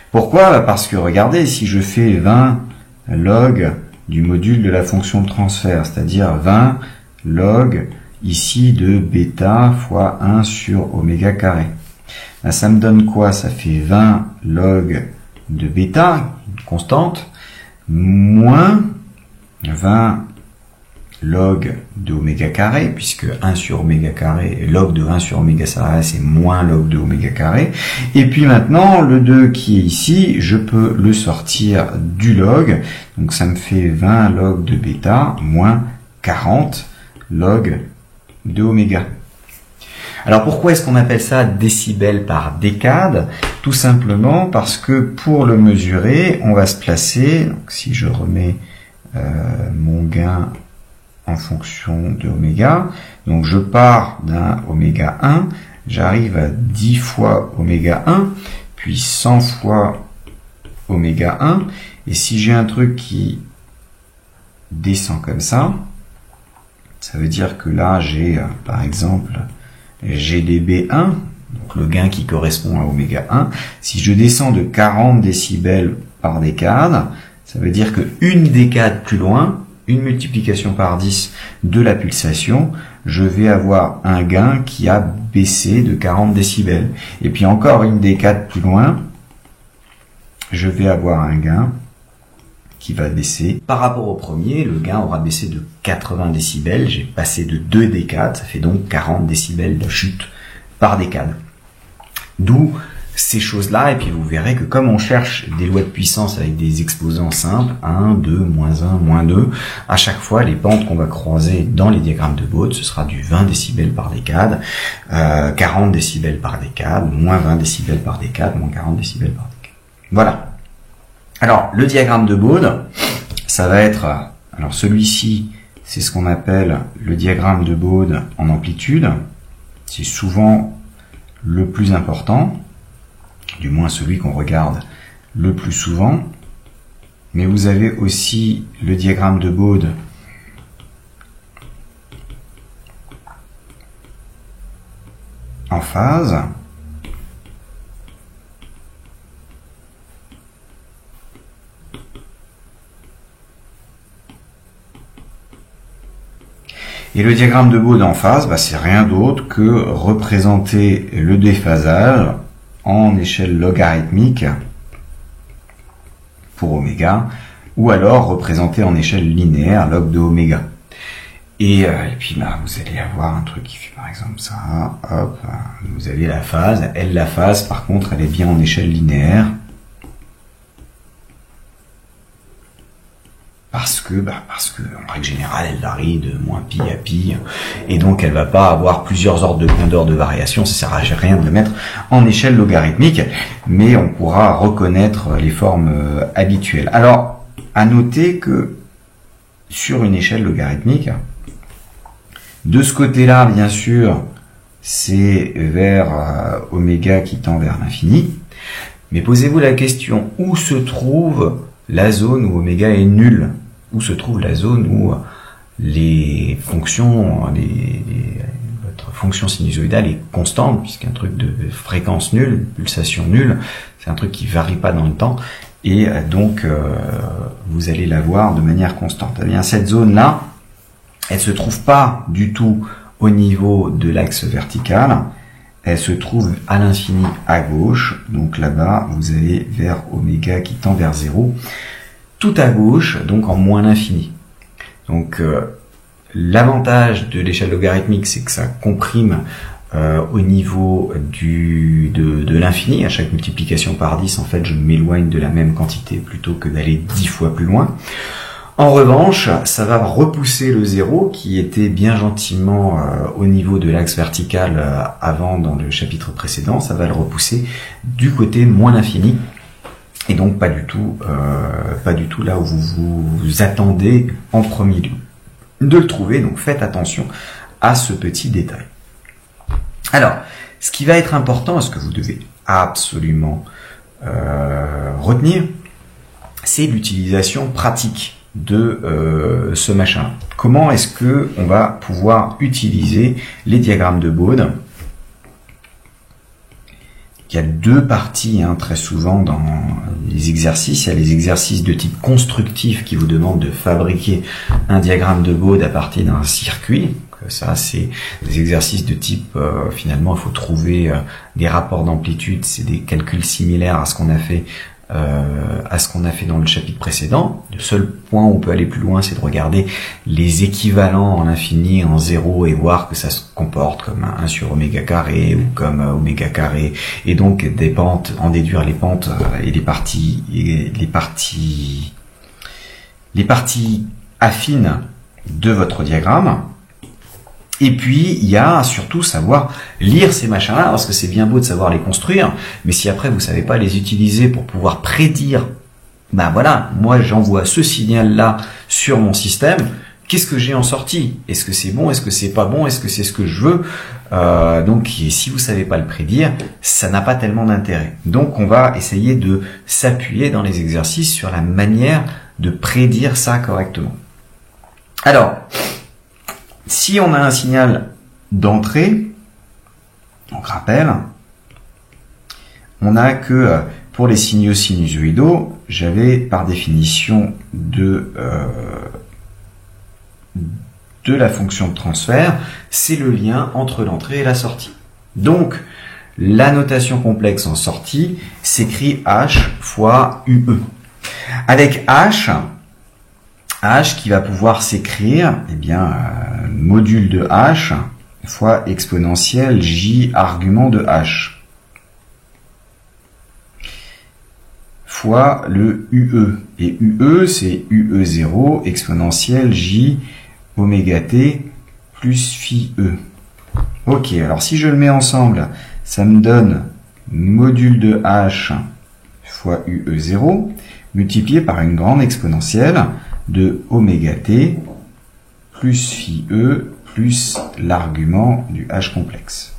Pourquoi? Parce que regardez, si je fais 20 log du module de la fonction de transfert, c'est-à-dire 20 log ici de bêta fois 1 sur oméga carré, ben, ça me donne quoi? Ça fait 20 log de bêta, une constante, moins 20 log de oméga carré, puisque 1 sur oméga carré, log de 1 sur oméga carré, c'est moins log de oméga carré. Et puis maintenant, le 2 qui est ici, je peux le sortir du log. Donc ça me fait 20 log de bêta moins 40 log de oméga. Alors pourquoi est-ce qu'on appelle ça décibels par décade? Tout simplement parce que pour le mesurer, on va se placer, donc si je remets mon gain en fonction de oméga, donc je pars d'un oméga 1, j'arrive à 10 fois oméga 1, puis 100 fois oméga 1. Et si j'ai un truc qui descend comme ça veut dire que là, j'ai, par exemple, GdB1, donc le gain qui correspond à oméga 1. Si je descends de 40 décibels par décade, ça veut dire que une décade plus loin, une multiplication par 10 de la pulsation, je vais avoir un gain qui a baissé de 40 décibels. Et puis encore une décade plus loin, je vais avoir un gain qui va baisser. Par rapport au premier, le gain aura baissé de 80 décibels. J'ai passé de 2 décades, ça fait donc 40 décibels de chute par décade. D'où ces choses-là, et puis vous verrez que comme on cherche des lois de puissance avec des exposants simples, 1, 2, moins 1, moins 2, à chaque fois, les pentes qu'on va croiser dans les diagrammes de Bode, ce sera du 20 décibels par décade, 40 décibels par décade, moins 20 décibels par décade, moins 40 décibels par décade. Voilà. Alors, le diagramme de Bode, ça va être, alors celui-ci, c'est ce qu'on appelle le diagramme de Bode en amplitude. C'est souvent le plus important, du moins celui qu'on regarde le plus souvent. Mais vous avez aussi le diagramme de Bode en phase. Et le diagramme de Bode en phase, c'est rien d'autre que représenter le déphasage en échelle logarithmique pour oméga, ou alors représenter en échelle linéaire log de oméga. Et puis vous allez avoir un truc qui fait par exemple ça, hop, vous avez la phase, la phase par contre elle est bien en échelle linéaire, parce que en règle générale elle varie de moins pi à pi, et donc elle va pas avoir plusieurs ordres de grandeur de variation, ça sert à rien de le mettre en échelle logarithmique, mais on pourra reconnaître les formes habituelles. Alors, à noter que sur une échelle logarithmique, de ce côté-là, bien sûr, c'est vers oméga qui tend vers l'infini, mais posez-vous la question, où se trouve la zone où oméga est nul? Où se trouve la zone où les fonctions, votre fonction sinusoïdale est constante, puisqu'un truc de fréquence nulle, pulsation nulle, c'est un truc qui varie pas dans le temps, et donc vous allez la voir de manière constante. Eh bien, cette zone-là, elle se trouve pas du tout au niveau de l'axe vertical, elle se trouve à l'infini à gauche, donc là-bas, vous allez vers oméga qui tend vers 0, tout à gauche, donc en moins l'infini. Donc l'avantage de l'échelle logarithmique, c'est que ça comprime au niveau de l'infini. À chaque multiplication par 10, en fait, je m'éloigne de la même quantité plutôt que d'aller 10 fois plus loin. En revanche, ça va repousser le 0 qui était bien gentiment au niveau de l'axe vertical avant dans le chapitre précédent, ça va le repousser du côté moins l'infini. Et donc pas du tout là où vous attendez en premier lieu de le trouver. Donc faites attention à ce petit détail. Alors, ce qui va être important, ce que vous devez absolument retenir, c'est l'utilisation pratique de ce machin. Comment est-ce que on va pouvoir utiliser les diagrammes de Bode? Il y a deux parties très souvent dans les exercices. Il y a les exercices de type constructif qui vous demandent de fabriquer un diagramme de Bode à partir d'un circuit. Ça, c'est des exercices de type, finalement, il faut trouver des rapports d'amplitude. C'est des calculs similaires à ce qu'on a fait dans le chapitre précédent. Le seul point où on peut aller plus loin, c'est de regarder les équivalents en infini, en 0, et voir que ça se comporte comme 1 sur oméga carré ou comme oméga carré, et donc des pentes, en déduire les pentes et les parties affines de votre diagramme. Et puis, il y a surtout savoir lire ces machins-là, parce que c'est bien beau de savoir les construire, mais si après vous savez pas les utiliser pour pouvoir prédire, voilà, moi j'envoie ce signal-là sur mon système, qu'est-ce que j'ai en sortie? Est-ce que c'est bon? Est-ce que c'est pas bon? Est-ce que c'est ce que je veux? Donc, si vous savez pas le prédire, ça n'a pas tellement d'intérêt. Donc, on va essayer de s'appuyer dans les exercices sur la manière de prédire ça correctement. Alors, si on a un signal d'entrée, donc rappel, on n'a que pour les signaux sinusoïdaux, j'avais par définition de la fonction de transfert, c'est le lien entre l'entrée et la sortie. Donc, la notation complexe en sortie s'écrit H fois UE. Avec H qui va pouvoir s'écrire, eh bien, module de H fois exponentielle J argument de H fois le UE. Et UE, c'est UE0 exponentielle J oméga t plus phi E. Ok, alors si je le mets ensemble, ça me donne module de H fois UE0 multiplié par une grande exponentielle de oméga t plus phi E plus l'argument du H complexe.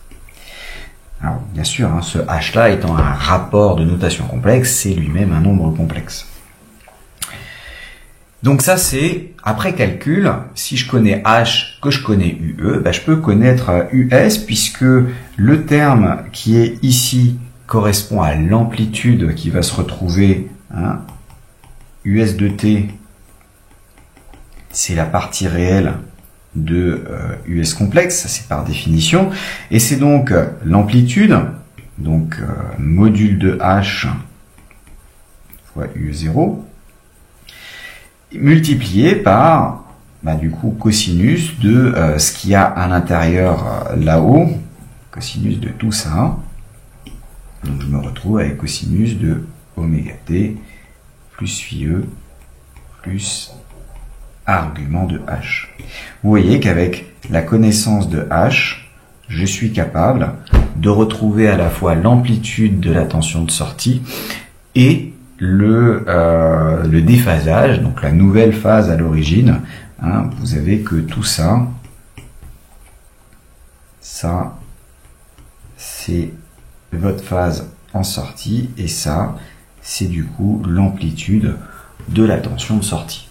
Alors, bien sûr, ce H-là étant un rapport de notation complexe, c'est lui-même un nombre complexe. Donc ça, c'est, après calcul, si je connais H, que je connais UE, je peux connaître US, puisque le terme qui est ici correspond à l'amplitude qui va se retrouver, US de t, c'est la partie réelle de US complexe, ça c'est par définition, et c'est donc l'amplitude, donc module de H fois UE0, multiplié par du coup cosinus de ce qu'il y a à l'intérieur là-haut, cosinus de tout ça, donc je me retrouve avec cosinus de oméga t plus phi E plus argument de H. Vous voyez qu'avec la connaissance de H, je suis capable de retrouver à la fois l'amplitude de la tension de sortie et le déphasage, donc la nouvelle phase à l'origine. Vous avez que tout ça, c'est votre phase en sortie, et ça, c'est du coup l'amplitude de la tension de sortie.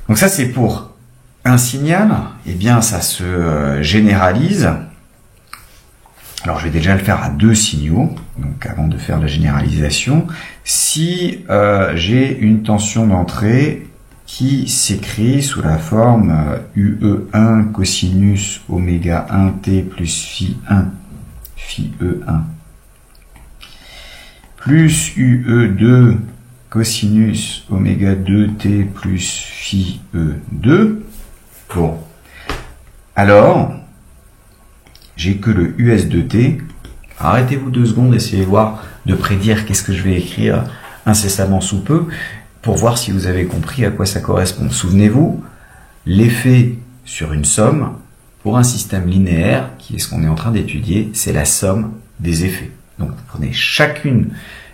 Donc ça, c'est pour un signal. Eh bien, ça se généralise. Alors, je vais déjà le faire à deux signaux, donc avant de faire la généralisation. Si j'ai une tension d'entrée qui s'écrit sous la forme UE1 cosinus oméga 1 t plus phi 1 phi E1 plus UE2 cosinus oméga 2t plus phi E2. Bon. Alors, j'ai que le US de t. Arrêtez-vous 2 secondes, essayez de voir, de prédire qu'est-ce que je vais écrire incessamment sous peu, pour voir si vous avez compris à quoi ça correspond. Souvenez-vous, l'effet sur une somme, pour un système linéaire, qui est ce qu'on est en train d'étudier, c'est la somme des effets. Donc, vous prenez chacune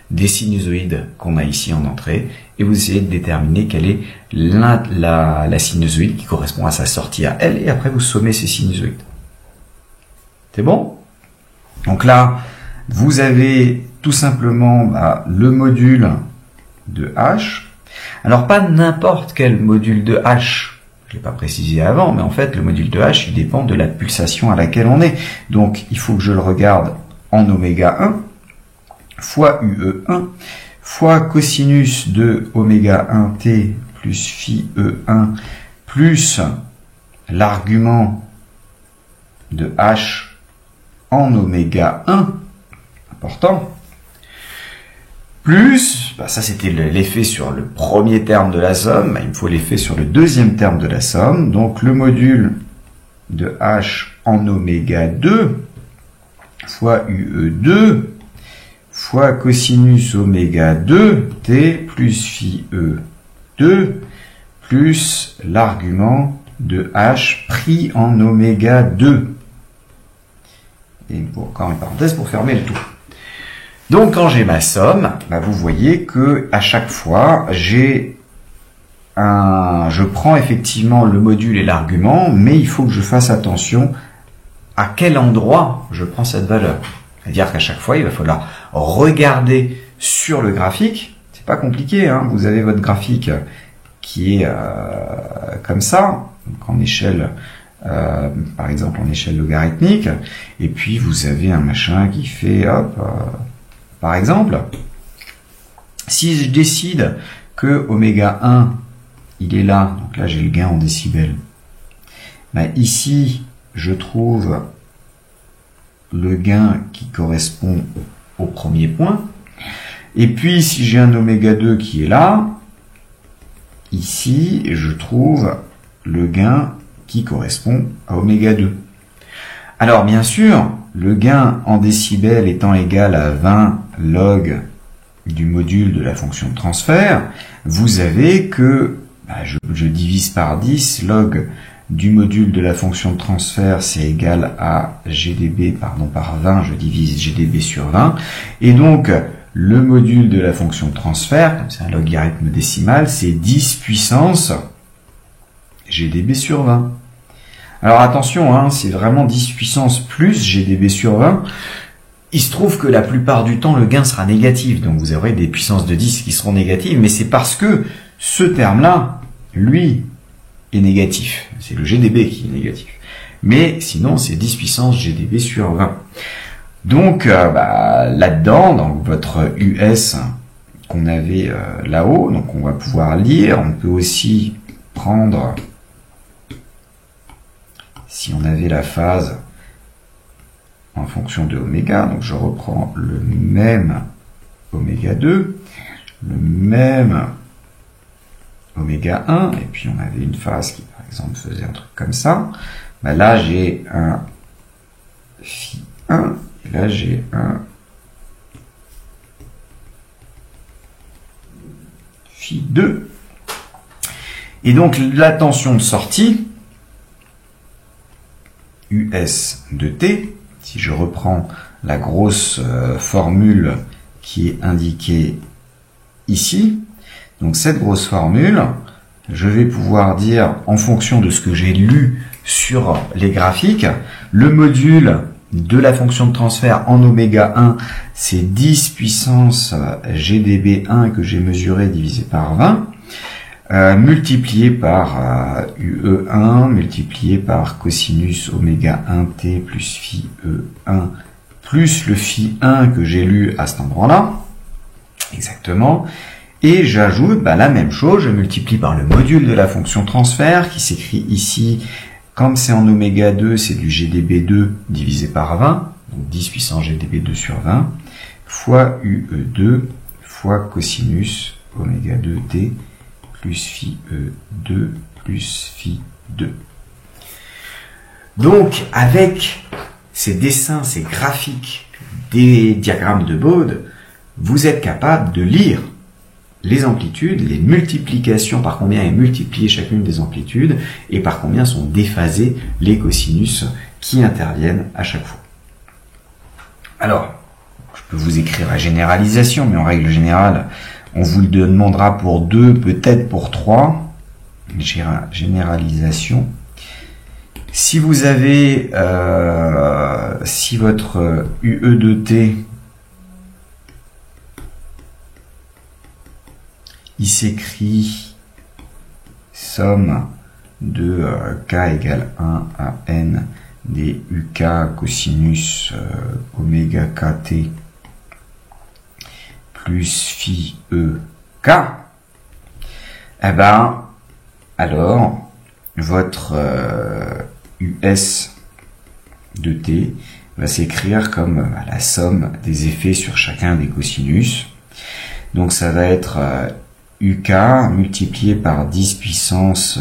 des sinusoïdes qu'on a ici en entrée, et vous essayez de déterminer quelle est la sinusoïde qui correspond à sa sortie à elle, et après vous sommez ces sinusoïdes. C'est bon? Donc là, vous avez tout simplement le module de H. Alors pas n'importe quel module de H, je ne l'ai pas précisé avant, mais en fait le module de H, il dépend de la pulsation à laquelle on est. Donc il faut que je le regarde en oméga 1, fois UE1, fois cosinus de oméga 1t plus phi E1, plus l'argument de H en oméga 1, important, plus, ça c'était l'effet sur le premier terme de la somme, il me faut l'effet sur le deuxième terme de la somme, donc le module de H en oméga 2, fois UE2, fois cosinus oméga 2, t plus phi E2, plus l'argument de H pris en oméga 2. Et pour encore une parenthèse pour fermer le tout. Donc quand j'ai ma somme, vous voyez que à chaque fois j'ai je prends effectivement le module et l'argument, mais il faut que je fasse attention à quel endroit je prends cette valeur. C'est-à-dire qu'à chaque fois, il va falloir regarder sur le graphique. C'est pas compliqué, hein. Vous avez votre graphique qui est comme ça, donc en échelle, par exemple en échelle logarithmique, et puis vous avez un machin qui fait, hop, par exemple, si je décide que oméga 1, il est là, donc là j'ai le gain en décibels, ben ici je trouve le gain qui correspond au premier point, et puis si j'ai un oméga 2 qui est là, ici je trouve le gain qui correspond à oméga 2. Alors bien sûr, le gain en décibels étant égal à 20 log du module de la fonction de transfert, vous avez que, je divise par 10, log du module de la fonction de transfert, c'est égal à GdB, par 20, je divise GdB sur 20, et donc le module de la fonction de transfert, comme c'est un logarithme décimal, c'est 10 puissance GdB sur 20. Alors attention, hein, c'est vraiment 10 puissance plus GdB sur 20. Il se trouve que la plupart du temps, le gain sera négatif, donc vous aurez des puissances de 10 qui seront négatives, mais c'est parce que ce terme-là, lui, est négatif. C'est le GdB qui est négatif. Mais sinon, c'est 10 puissance GdB sur 20. Donc, là-dedans, dans votre US qu'on avait là-haut, donc on va pouvoir lire, on peut aussi prendre, si on avait la phase en fonction de oméga, donc je reprends le même oméga 2, le même oméga 1, et puis on avait une phase qui par exemple faisait un truc comme ça, là j'ai un phi 1, et là j'ai un phi 2. Et donc la tension de sortie, US de T, si je reprends la grosse formule qui est indiquée ici, donc cette grosse formule, je vais pouvoir dire, en fonction de ce que j'ai lu sur les graphiques, le module de la fonction de transfert en oméga 1, c'est 10 puissance GdB1 que j'ai mesuré divisé par 20, multiplié par UE1, multiplié par cosinus oméga 1t plus phi E1, plus le phi 1 que j'ai lu à cet endroit-là, exactement, et j'ajoute la même chose, je multiplie par le module de la fonction transfert, qui s'écrit ici, comme c'est en oméga 2, c'est du GdB2 divisé par 20, donc 10 puissance GdB2 sur 20, fois UE2, fois cosinus oméga 2t, plus phi E2 plus phi 2. Donc, avec ces dessins, ces graphiques des diagrammes de Bode, vous êtes capable de lire les amplitudes, les multiplications, par combien est multipliée chacune des amplitudes, et par combien sont déphasés les cosinus qui interviennent à chaque fois. Alors, je peux vous écrire la généralisation, mais en règle générale, on vous le demandera pour 2, peut-être pour 3. Généralisation. Si vous avez, si votre UE de T, il s'écrit somme de k égale 1 à n des uk cosinus oméga kt plus phi e k, eh ben, alors, votre US de t va s'écrire comme la somme des effets sur chacun des cosinus. Donc ça va être UK multiplié par 10 puissance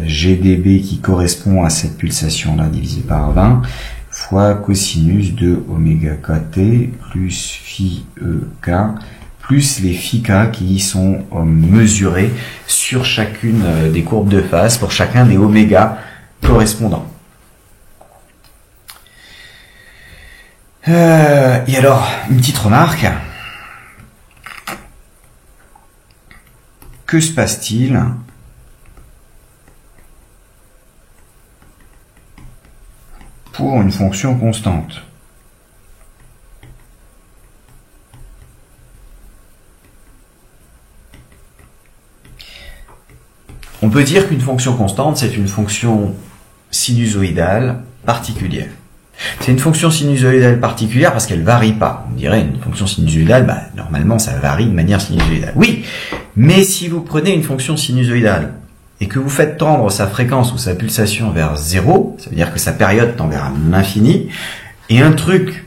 GdB qui correspond à cette pulsation-là divisé par 20 fois cosinus de oméga kt plus phi ek plus les phi k qui sont mesurés sur chacune des courbes de phase pour chacun des oméga correspondants. Et alors, une petite remarque. Que se passe-t-il pour une fonction constante. On peut dire qu'une fonction constante, c'est une fonction sinusoïdale particulière. C'est une fonction sinusoïdale particulière parce qu'elle varie pas. On dirait une fonction sinusoïdale, normalement ça varie de manière sinusoïdale. Oui, mais si vous prenez une fonction sinusoïdale et que vous faites tendre sa fréquence ou sa pulsation vers 0, ça veut dire que sa période tend vers l'infini, et un truc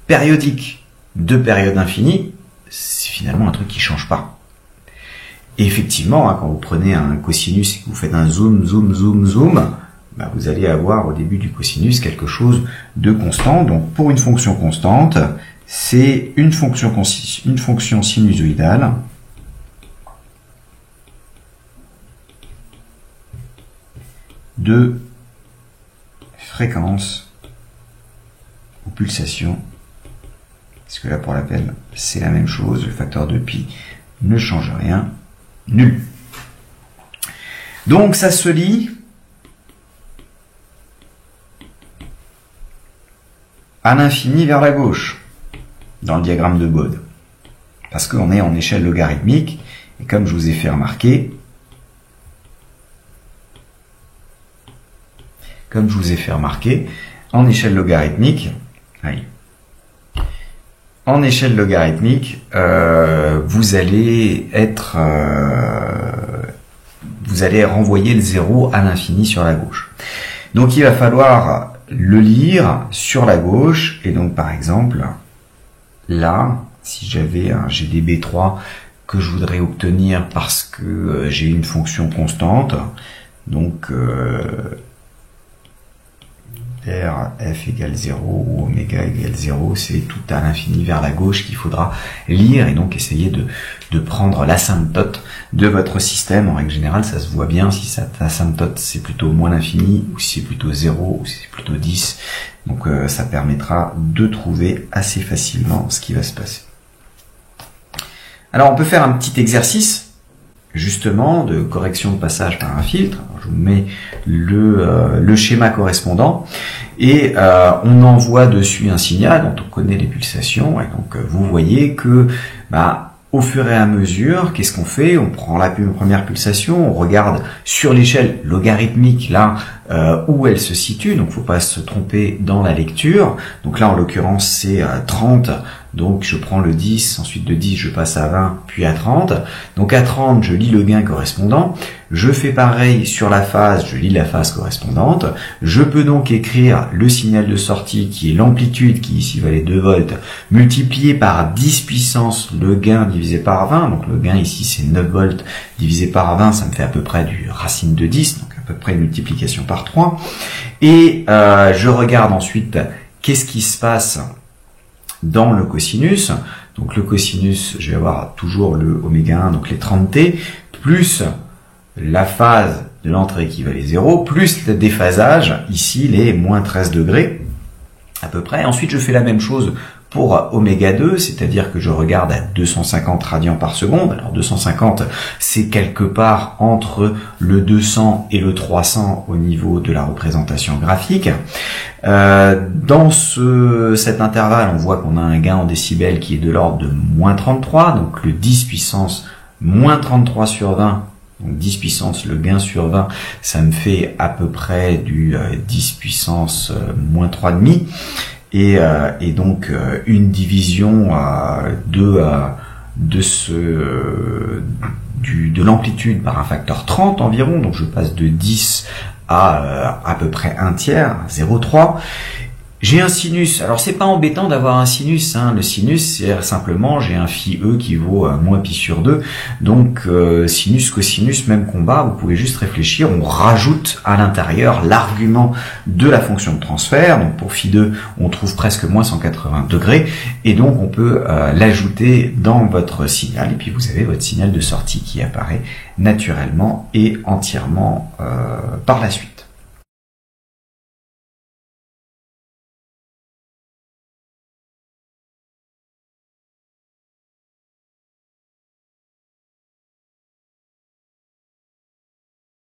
périodique de période infinie, c'est finalement un truc qui change pas. Et effectivement, quand vous prenez un cosinus et que vous faites un zoom, zoom, zoom, zoom, vous allez avoir au début du cosinus quelque chose de constant. Donc pour une fonction constante, c'est une fonction sinusoïdale de fréquence ou pulsation. Parce que là pour l'appel, c'est la même chose, le facteur de pi ne change rien. Nul. Donc ça se lit à l'infini vers la gauche dans le diagramme de Bode. Parce qu'on est en échelle logarithmique et comme je vous ai fait remarquer, en échelle logarithmique, vous allez renvoyer le 0 à l'infini sur la gauche. Donc il va falloir le lire sur la gauche, et donc par exemple, là, si j'avais un GDB3 que je voudrais obtenir parce que j'ai une fonction constante, donc R, F égale 0 ou oméga égale 0, c'est tout à l'infini vers la gauche qu'il faudra lire et donc essayer de prendre l'asymptote de votre système. En règle générale, ça se voit bien si cette asymptote c'est plutôt moins l'infini ou si c'est plutôt 0 ou si c'est plutôt 10. Donc ça permettra de trouver assez facilement ce qui va se passer. Alors on peut faire un petit exercice justement de correction de passage par un filtre. Alors, je vous mets le schéma correspondant et on envoie dessus un signal dont on connaît les pulsations, et donc vous voyez que au fur et à mesure, qu'est-ce qu'on fait? On prend la première pulsation, on regarde sur l'échelle logarithmique là où elle se situe, donc faut pas se tromper dans la lecture. Donc là en l'occurrence c'est 30, donc je prends le 10, ensuite de 10 je passe à 20, puis à 30. Donc à 30 je lis le gain correspondant, je fais pareil sur la phase, je lis la phase correspondante. Je peux donc écrire le signal de sortie qui est l'amplitude, qui ici valait 2 volts, multiplié par 10 puissance le gain divisé par 20, donc le gain ici c'est 9 volts divisé par 20, ça me fait à peu près du racine de 10, donc à peu près une multiplication par 3. Et je regarde ensuite qu'est-ce qui se passe dans le cosinus. Donc le cosinus, je vais avoir toujours le oméga 1, donc les 30t, plus la phase de l'entrée qui valait 0, plus le déphasage, ici les moins 13 degrés à peu près. Ensuite je fais la même chose pour oméga 2, c'est-à-dire que je regarde à 250 radians par seconde. Alors 250, c'est quelque part entre le 200 et le 300 au niveau de la représentation graphique. Dans cet intervalle, on voit qu'on a un gain en décibels qui est de l'ordre de moins 33, donc le 10 puissance moins 33 sur 20, donc 10 puissance le gain sur 20, ça me fait à peu près du 10 puissance moins 3,5. Et donc une division de l'amplitude par un facteur 30 environ, donc je passe de 10 à peu près un tiers, 0,3. J'ai un sinus, alors c'est pas embêtant d'avoir un sinus, le sinus c'est simplement j'ai un phi e qui vaut moins pi sur 2, donc sinus, cosinus, même combat, vous pouvez juste réfléchir, on rajoute à l'intérieur l'argument de la fonction de transfert, donc pour phi 2 on trouve presque moins 180 degrés, et donc on peut l'ajouter dans votre signal, et puis vous avez votre signal de sortie qui apparaît naturellement et entièrement par la suite.